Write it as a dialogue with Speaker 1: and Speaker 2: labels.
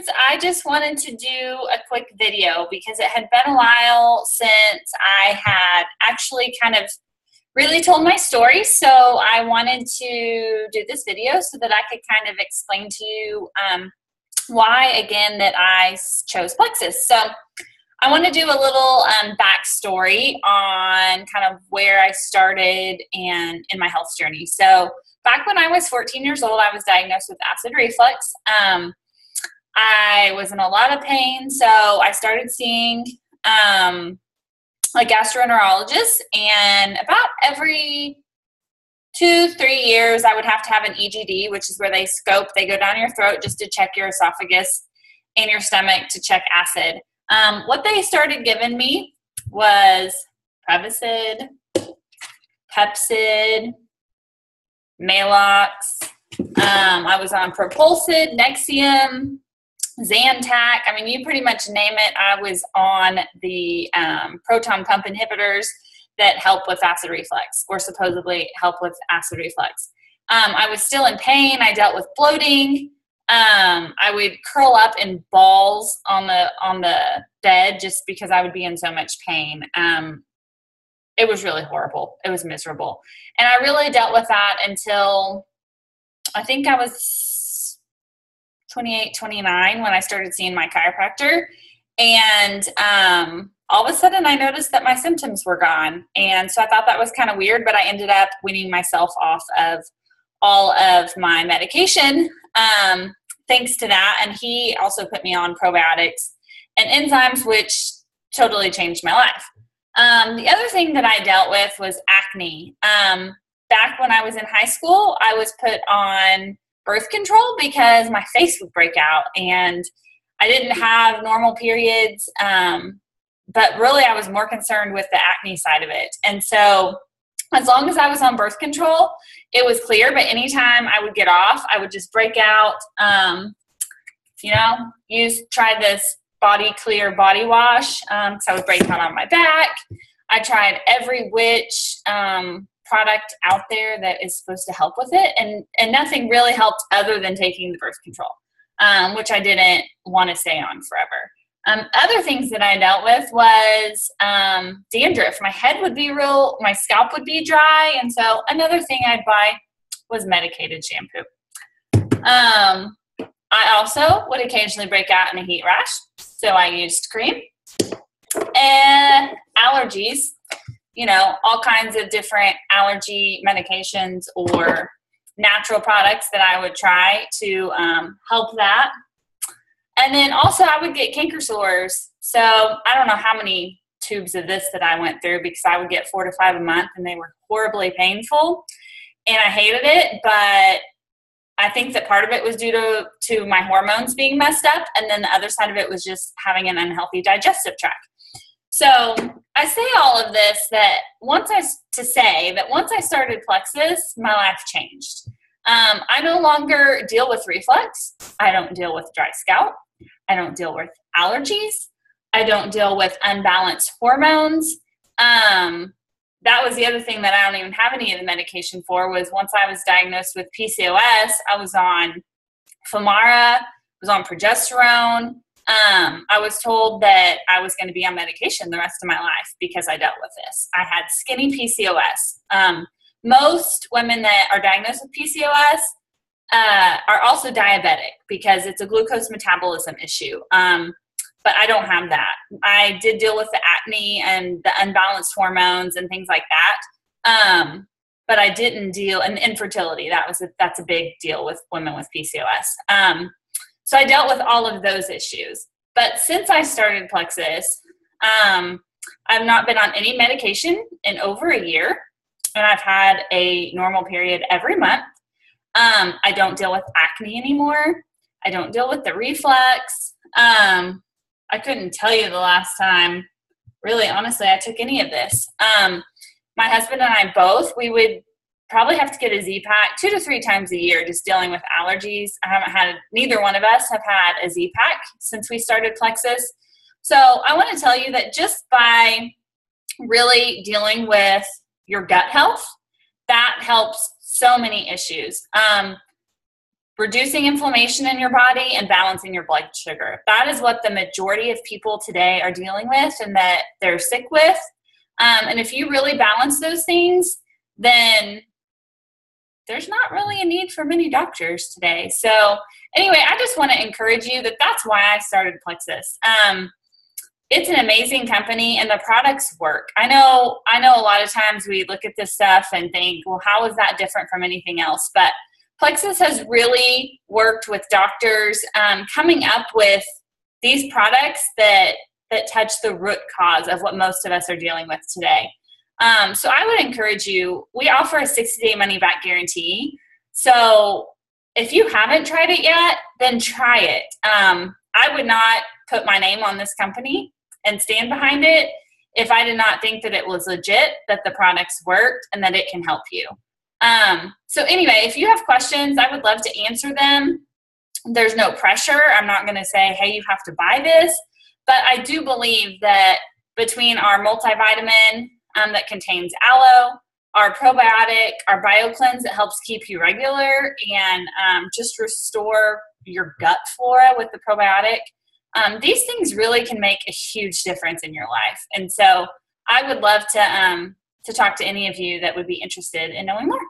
Speaker 1: friends, I just wanted to do a quick video because it had been a while since I had actually kind of really told my story. So I wanted to do this video so that I could kind of explain to you why, again, that I chose Plexus. So I want to do a little backstory on kind of where I started and in my health journey. So back when I was 14 years old, I was diagnosed with acid reflux. I was in a lot of pain, so I started seeing a gastroenterologist, and about every 2-3 years, I would have to have an EGD, which is where they go down your throat just to check your esophagus and your stomach to check acid. What they started giving me was Prevacid, Pepcid, Maalox. I was on Propulsid, Nexium, Zantac. I mean, you pretty much name it. I was on the proton pump inhibitors that help with acid reflux, or supposedly help with acid reflux. I was still in pain. I dealt with bloating. I would curl up in balls on the bed just because I would be in so much pain. It was really horrible. It was miserable. And I really dealt with that until I think I was 28, 29 when I started seeing my chiropractor. And all of a sudden I noticed that my symptoms were gone. And so I thought that was kind of weird, but I ended up weaning myself off of all of my medication thanks to that. And he also put me on probiotics and enzymes, which totally changed my life. The other thing that I dealt with was acne. Back when I was in high school, I was put on birth control because my face would break out and I didn't have normal periods. But really I was more concerned with the acne side of it. And so as long as I was on birth control, it was clear. But anytime I would get off, I would just break out. Try this Body Clear body wash because I would break out on my back. I tried every which product out there that is supposed to help with it, and nothing really helped other than taking the birth control, which I didn't want to stay on forever. Other things that I dealt with was dandruff. My scalp would be dry, and so another thing I'd buy was medicated shampoo. I also would occasionally break out in a heat rash, so I used cream. And allergies, all kinds of different allergy medications or natural products that I would try to help that. And then also I would get canker sores. So I don't know how many tubes of this that I went through because I would get 4 to 5 a month and they were horribly painful and I hated it. But I think that part of it was due to my hormones being messed up. And then the other side of it was just having an unhealthy digestive tract. So I say all of this once I started Plexus, my life changed. I no longer deal with reflux. I don't deal with dry scalp. I don't deal with allergies. I don't deal with unbalanced hormones. That was the other thing that I don't even have any of the medication for. Was once I was diagnosed with PCOS, I was on Femara, was on progesterone. I was told that I was going to be on medication the rest of my life because I dealt with this. I had skinny PCOS. Most women that are diagnosed with PCOS are also diabetic because it's a glucose metabolism issue. But I don't have that. I did deal with the acne and the unbalanced hormones and things like that. But I didn't deal, and infertility, that's a big deal with women with PCOS. So I dealt with all of those issues. But since I started Plexus, I've not been on any medication in over a year. And I've had a normal period every month. I don't deal with acne anymore. I don't deal with the reflux. I couldn't tell you the last time, really, honestly, I took any of this. My husband and I both, we would probably have to get a Z-Pack 2 to 3 times a year just dealing with allergies. Neither one of us have had a Z-Pack since we started Plexus. So I want to tell you that just by really dealing with your gut health, that helps so many issues. reducing inflammation in your body and balancing your blood sugar. That is what the majority of people today are dealing with and that they're sick with. And if you really balance those things, then there's not really a need for many doctors today. So anyway, I just want to encourage you that that's why I started Plexus. It's an amazing company and the products work. I know a lot of times we look at this stuff and think, well, how is that different from anything else? But Plexus has really worked with doctors coming up with these products that touch the root cause of what most of us are dealing with today. So I would encourage you, we offer a 60-day money-back guarantee. So if you haven't tried it yet, then try it. I would not put my name on this company and stand behind it if I did not think that it was legit, that the products worked, and that it can help you. So anyway, if you have questions, I would love to answer them. There's no pressure. I'm not going to say, hey, you have to buy this. But I do believe that between our multivitamin that contains aloe, our probiotic, our BioCleanse that helps keep you regular and just restore your gut flora with the probiotic, these things really can make a huge difference in your life. And so I would love to talk to any of you that would be interested in knowing more.